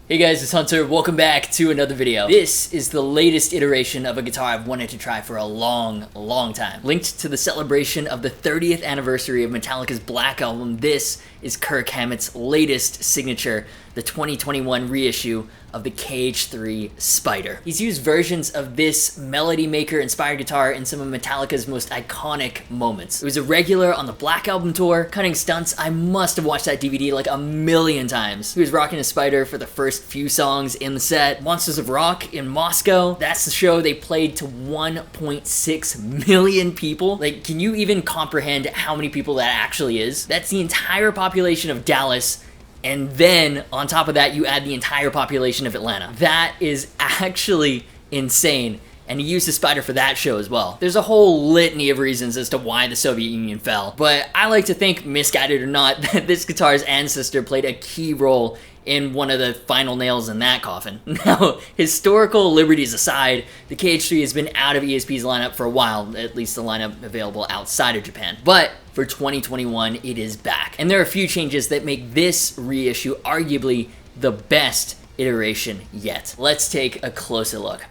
Hey guys, it's Hunter. Welcome back to another video. This is the latest iteration of a guitar I've wanted to try for a long time. Linked to the celebration of the 30th anniversary of Metallica's Black Album, this is Kirk Hammett's latest signature, the 2021 reissue of the KH-3 Spider. He's used versions of this Melody Maker inspired guitar in some of Metallica's most iconic moments. It was a regular on the Black Album tour, cutting stunts. I must have watched that DVD like a million times. He was rocking a Spider for the first few songs in the set. Monsters of Rock in Moscow, that's the show they played to 1.6 million people. Like, can you even comprehend how many people that actually is? That's the entire population of Dallas. And then, on top of that, you add the entire population of Atlanta. That is actually insane. And he used the Spider for that show as well. There's a whole litany of reasons as to why the Soviet Union fell. But I like to think, misguided or not, that this guitar's ancestor played a key role in one of the final nails in that coffin. Now, historical liberties aside, the KH-3 has been out of ESP's lineup for a while, at least the lineup available outside of Japan. But for 2021, it is back. And there are a few changes that make this reissue arguably the best iteration yet. Let's take a closer look.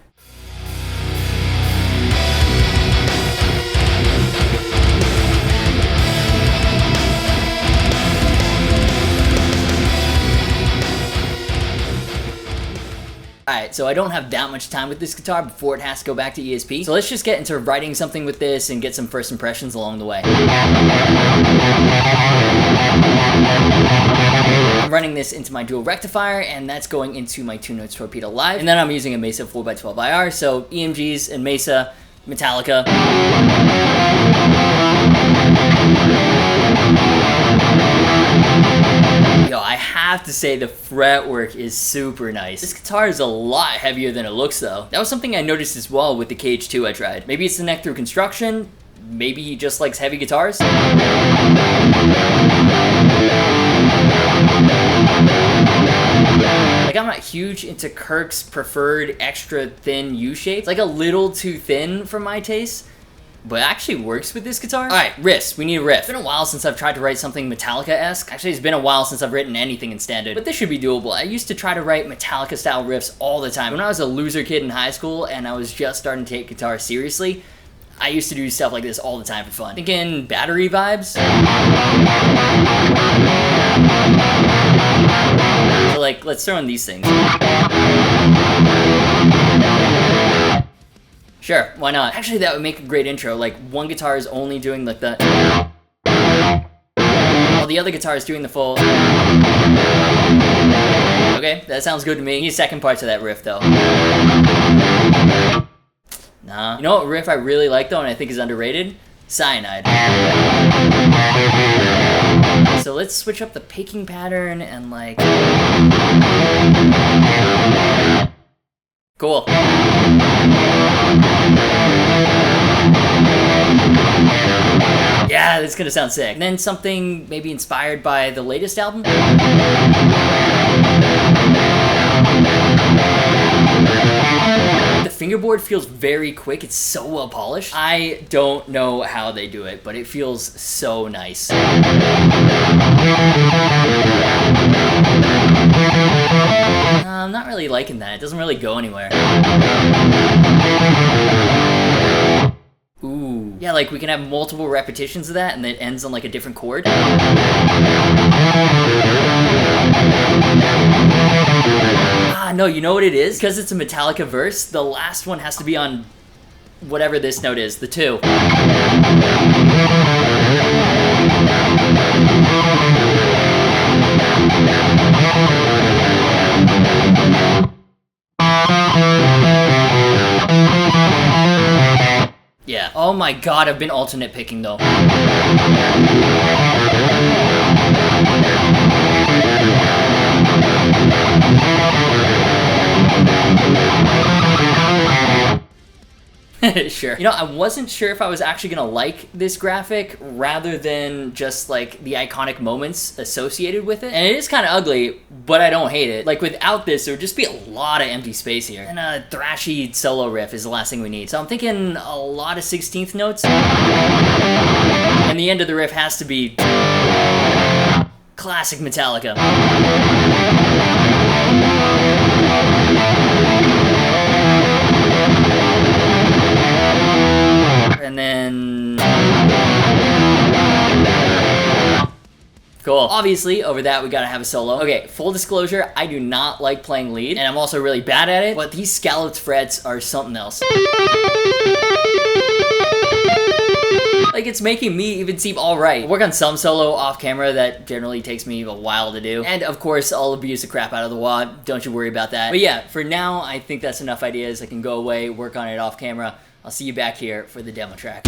Alright, so I don't have that much time with this guitar before it has to go back to ESP, so let's just get into writing something with this and get some first impressions along the way. I'm running this into my dual rectifier, and that's going into my 2-notes Torpedo Live, and then I'm using a Mesa 4x12 IR, so EMGs and Mesa, Metallica. Yo, I have to say the fretwork is super nice. This guitar is a lot heavier than it looks though. That was something I noticed as well with the KH-2 I tried. Maybe it's the neck through construction, maybe he just likes heavy guitars. Like, I'm not huge into Kirk's preferred extra thin U-shape. It's like a little too thin for my taste, but it actually works with this guitar. Alright, riffs. We need a riff. It's been a while since I've tried to write something Metallica-esque. Actually, it's been a while since I've written anything in standard, but this should be doable. I used to try to write Metallica-style riffs all the time. When I was a loser kid in high school and I was just starting to take guitar seriously, I used to do stuff like this all the time for fun. Thinking battery vibes? So like, let's throw in these things. Sure, why not? Actually, that would make a great intro. Like, one guitar is only doing like the... while the other guitar is doing the full... Okay, that sounds good to me. Need second part to that riff, though. Nah. You know what riff I really like, though, and I think is underrated? Cyanide. So let's switch up the picking pattern and, like... Cool. Yeah, that's gonna sound sick. And then something maybe inspired by the latest album? The fingerboard feels very quick. It's so well polished. I don't know how they do it, but it feels so nice. I'm not really liking that. It doesn't really go anywhere. Ooh. Yeah, like we can have multiple repetitions of that and it ends on like a different chord. Ah, no, you know what it is? Because it's a Metallica verse, the last one has to be on whatever this note is, the 2. Yeah. Oh my god, I've been alternate picking though. Sure. You know, I wasn't sure if I was actually gonna like this graphic rather than just like the iconic moments associated with it. And it is kind of ugly, but I don't hate it. Like without this, there would just be a lot of empty space here. And a thrashy solo riff is the last thing we need. So I'm thinking a lot of 16th notes. And the end of the riff has to be classic Metallica. Cool. Obviously, over that, we gotta have a solo. Okay, full disclosure, I do not like playing lead, and I'm also really bad at it, but these scalloped frets are something else. Like, it's making me even seem alright. I work on some solo off camera that generally takes me a while to do. And of course, I'll abuse the crap out of the wah. Don't you worry about that. But yeah, for now, I think that's enough ideas. I can go away, work on it off camera. I'll see you back here for the demo track.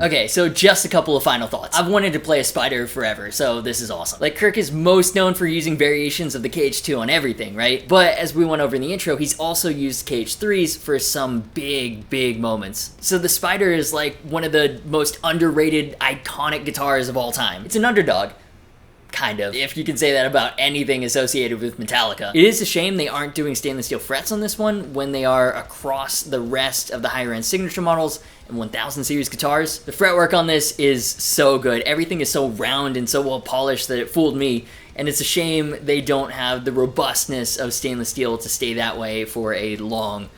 Okay, so just a couple of final thoughts. I've wanted to play a spider forever, so this is awesome. Like, Kirk is most known for using variations of the KH-2 on everything, right? But as we went over in the intro, he's also used KH-3s for some big moments. So the spider is like one of the most underrated, iconic guitars of all time. It's an underdog. Kind of, if you can say that about anything associated with Metallica. It is a shame they aren't doing stainless steel frets on this one when they are across the rest of the higher end signature models and 1000 series guitars. The fretwork on this is so good. Everything is so round and so well polished that it fooled me, and it's a shame they don't have the robustness of stainless steel to stay that way for a long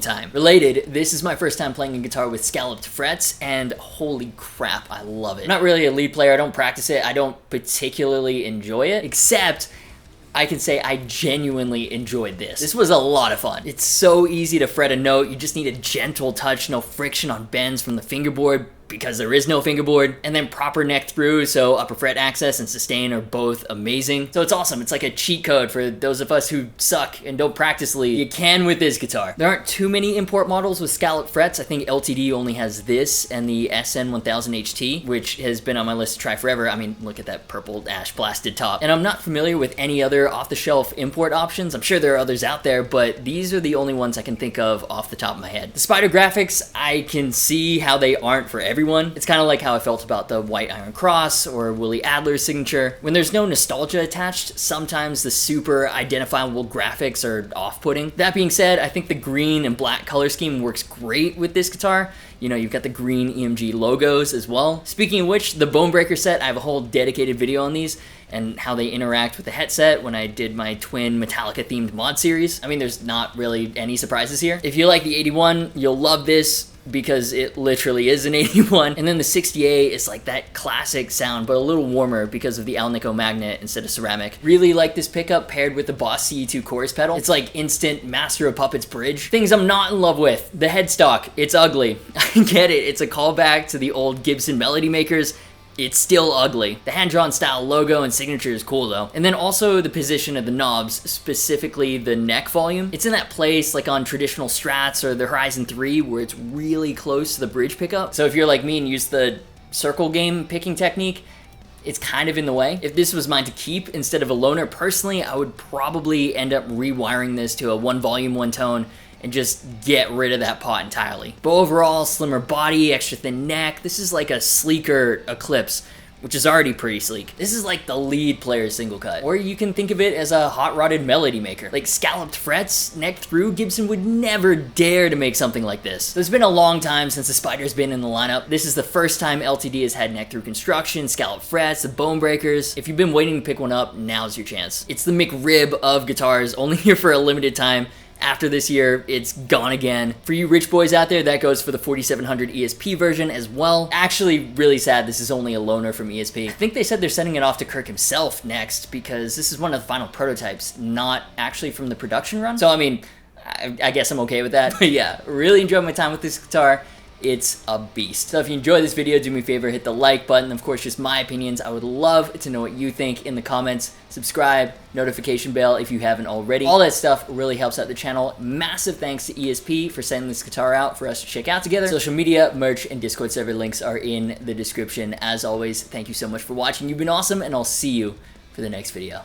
time. Related, this is my first time playing a guitar with scalloped frets, and holy crap, I love it. I'm not really a lead player, I don't practice it, I don't particularly enjoy it, except I can say I genuinely enjoyed this. This was a lot of fun. It's so easy to fret a note, you just need a gentle touch, no friction on bends from the fingerboard. because there is no fingerboard, and then proper neck through, so upper fret access and sustain are both amazing. So it's awesome. It's like a cheat code for those of us who suck and don't practice lead. You can with this guitar. There aren't too many import models with scalloped frets. I think LTD only has this and the SN1000 HT, which has been on my list to try forever. I mean, look at that purple ash blasted top. And I'm not familiar with any other off-the-shelf import options. I'm sure there are others out there, but these are the only ones I can think of off the top of my head. The spider graphics, I can see how they aren't for everyone. It's kind of like how I felt about the White Iron Cross or Willie Adler's signature. When there's no nostalgia attached, sometimes the super identifiable graphics are off-putting. That being said, I think the green and black color scheme works great with this guitar. You know, you've got the green EMG logos as well. Speaking of which, the Bonebreaker set, I have a whole dedicated video on these and how they interact with the headset when I did my twin Metallica themed mod series. I mean, there's not really any surprises here. If you like the 81, you'll love this because it literally is an 81. And then the 60A is like that classic sound, but a little warmer because of the Alnico magnet instead of ceramic. Really like this pickup paired with the Boss CE2 chorus pedal. It's like instant Master of Puppets bridge. Things I'm not in love with. The headstock, it's ugly. I get it, it's a callback to the old Gibson Melody Makers. It's still ugly. The hand-drawn style logo and signature is cool though. And then also the position of the knobs, specifically the neck volume. It's in that place like on traditional Strats or the Horizon 3 where it's really close to the bridge pickup. So if you're like me and use the circle game picking technique, it's kind of in the way. If this was mine to keep instead of a loaner, personally, I would probably end up rewiring this to a one volume, one tone, and just get rid of that pot entirely. But overall, slimmer body, extra thin neck. This is like a sleeker Eclipse, which is already pretty sleek. This is like the lead player's single cut. Or you can think of it as a hot-rodded melody maker. Like scalloped frets, neck through, Gibson would never dare to make something like this. So it's been a long time since the Spider's been in the lineup. This is the first time LTD has had neck through construction, scalloped frets, the bone breakers. If you've been waiting to pick one up, now's your chance. It's the McRib of guitars, only here for a limited time. After this year, it's gone again. For you rich boys out there, that goes for the 4700 ESP version as well. Actually, really sad this is only a loaner from ESP. I think they said they're sending it off to Kirk himself next because this is one of the final prototypes, not actually from the production run. So, I mean, I guess I'm okay with that. But yeah, really enjoyed my time with this guitar. It's a beast. So if you enjoyed this video, do me a favor, hit the like button. Of course, just my opinions. I would love to know what you think in the comments. Subscribe, notification bell if you haven't already. All that stuff really helps out the channel. Massive thanks to ESP for sending this guitar out for us to check out together. Social media, merch, and Discord server links are in the description. As always, thank you so much for watching. You've been awesome, and I'll see you for the next video.